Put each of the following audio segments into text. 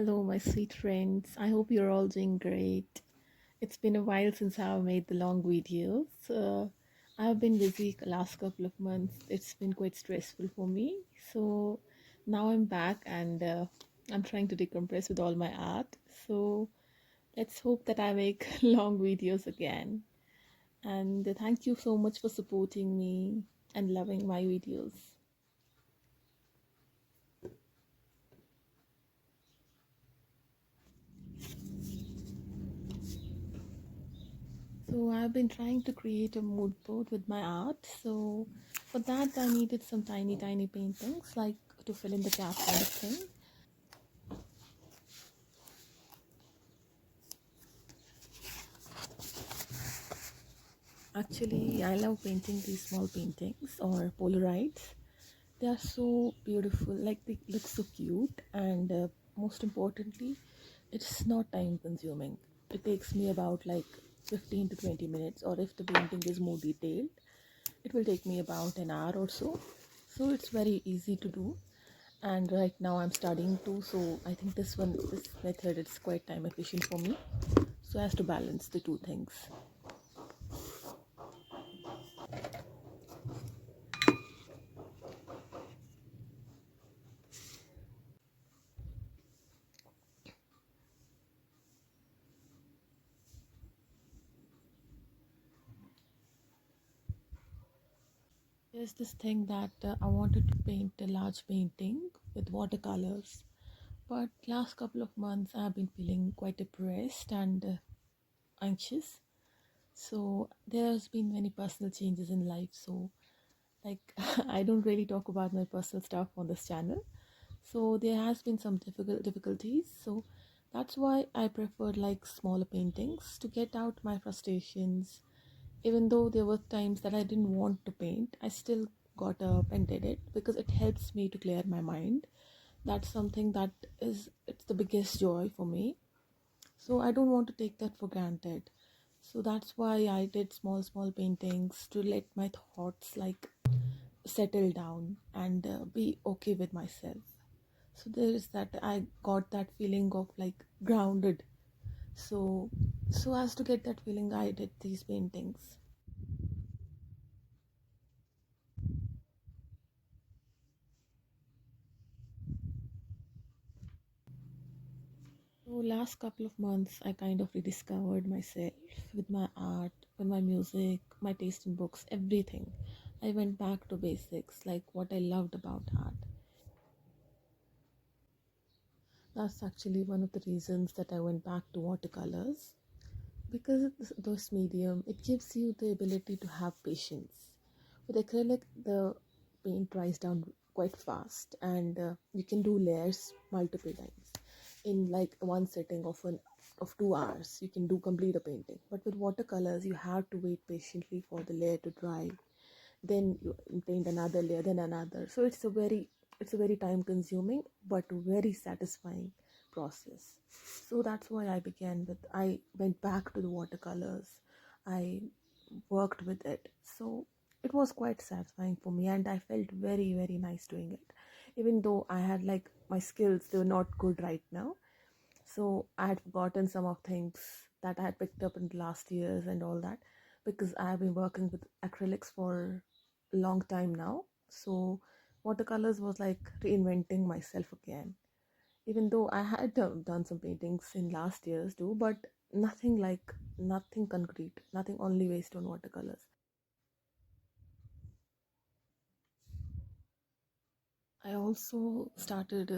Hello, my sweet friends. I hope you're all doing great. It's been a while since I've made the long videos. I've been busy the last couple of months. It's been quite stressful for me. So now I'm back and I'm trying to decompress with all my art. So let's hope that I make long videos again. And thank you so much for supporting me and loving my videos. So I've been trying to create a mood board with my art. So for that I needed some tiny paintings like to fill in the gap kind of thing. Actually, I love painting these small paintings or Polaroids. They are so beautiful, like they look so cute, and most importantly, it's not time consuming. It takes me about like 15 to 20 minutes, or if the painting is more detailed, it will take me about an hour or so. So it's very easy to do. And right now I'm studying too, so I think this method is quite time efficient for me. So I have to balance the two things. There's this thing that I wanted to paint a large painting with watercolors, but last couple of months I've been feeling quite depressed and anxious. So there's been many personal changes in life. So like I don't really talk about my personal stuff on this channel. So there has been some difficulties. So that's why I preferred like smaller paintings to get out my frustrations. Even though there were times that I didn't want to paint, I still got up and did it because it helps me to clear my mind. That's something that is it's the biggest joy for me. So I don't want to take that for granted. So that's why I did small paintings to let my thoughts like settle down and be okay with myself. So there is that I got that feeling of like grounded. So as to get that feeling, I did these paintings. So last couple of months I kind of rediscovered myself with my art, with my music, my taste in books, everything. I went back to basics, like what I loved about art. That's actually one of the reasons that I went back to watercolors, because this medium, it gives you the ability to have patience. With acrylic, the paint dries down quite fast, and you can do layers multiple times in like one setting of 2 hours. You can do complete a painting. But with watercolors, you have to wait patiently for the layer to dry, then you paint another layer, then another. So it's a very time consuming but very satisfying process. So that's why I went back to the watercolors. I worked with it. So it was quite satisfying for me, and I felt very nice doing it. Even though I had like my skills, they were not good right now. So I had forgotten some of things that I had picked up in the last years and all that, because I have been working with acrylics for a long time now. So watercolors was like reinventing myself again. Even though I had done some paintings in last years too, but nothing concrete, nothing only based on watercolors. I also started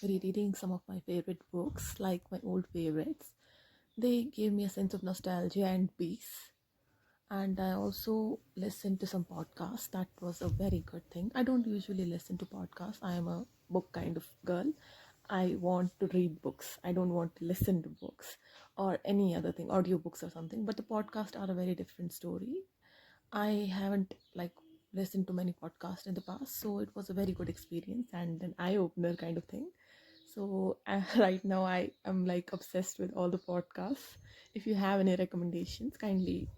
rereading some of my favorite books, like my old favorites. They gave me a sense of nostalgia and peace. And I also listened to some podcasts. That was a very good thing. I don't usually listen to podcasts. I am a book kind of girl. I want to read books. I don't want to listen to books or any other thing, audiobooks or something. But the podcasts are a very different story. I haven't like listened to many podcasts in the past, so it was a very good experience and an eye opener kind of thing. So right now I am like obsessed with all the podcasts. If you have any recommendations, kindly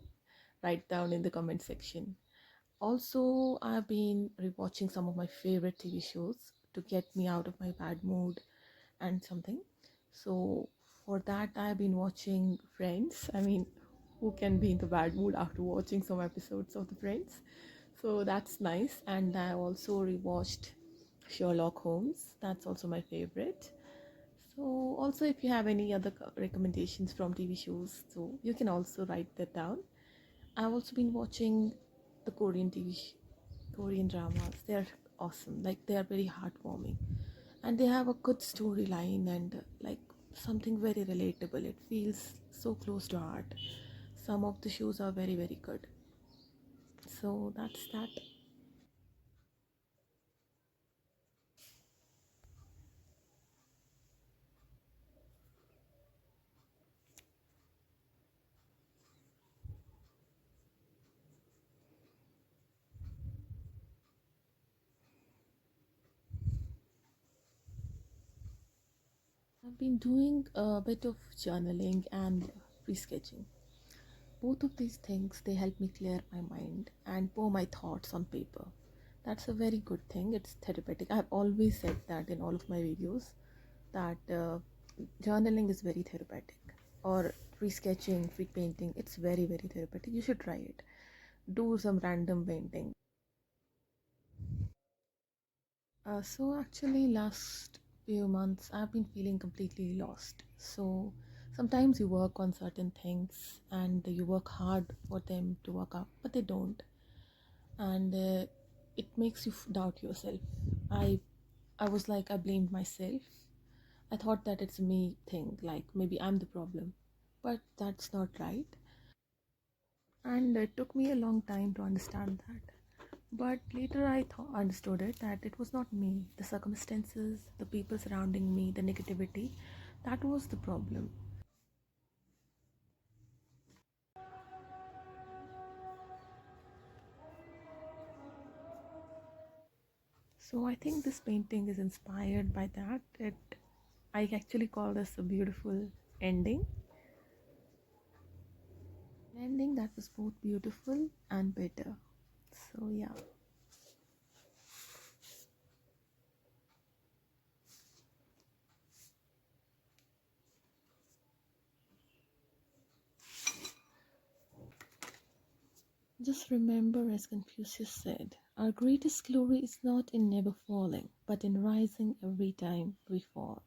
write down in the comment section. Also, I've been rewatching some of my favorite TV shows to get me out of my bad mood and something. So for that, I've been watching Friends. I mean, who can be in the bad mood after watching some episodes of the Friends? So that's nice. And I also rewatched Sherlock Holmes. That's also my favorite. So also, if you have any other recommendations from TV shows, so you can also write that down. I've also been watching the Korean Korean dramas. They're awesome. Like they are very heartwarming, and they have a good storyline and like something very relatable. It feels so close to heart. Some of the shows are very very good. So that's that. I've been doing a bit of journaling and pre-sketching. Both of these things they help me clear my mind and pour my thoughts on paper. That's a very good thing. It's therapeutic. I've always said that in all of my videos that journaling is very therapeutic, or free sketching, free painting. It's very very therapeutic. You should try it. Do some random painting. So actually, last few months I've been feeling completely lost. So sometimes you work on certain things and you work hard for them to work out, but they don't, and it makes you doubt yourself. I was like, I blamed myself. I thought that it's a me thing, like maybe I'm the problem, but that's not right. And it took me a long time to understand that. But later I understood it that it was not me, the circumstances, the people surrounding me, the negativity, that was the problem. So I think this painting is inspired by that. I actually call this a beautiful ending. An ending that was both beautiful and bitter. So yeah. Just remember, as Confucius said, our greatest glory is not in never falling, but in rising every time we fall.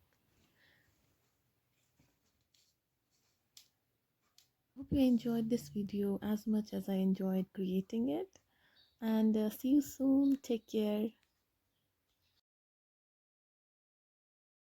Hope you enjoyed this video as much as I enjoyed creating it. And see you soon. Take care.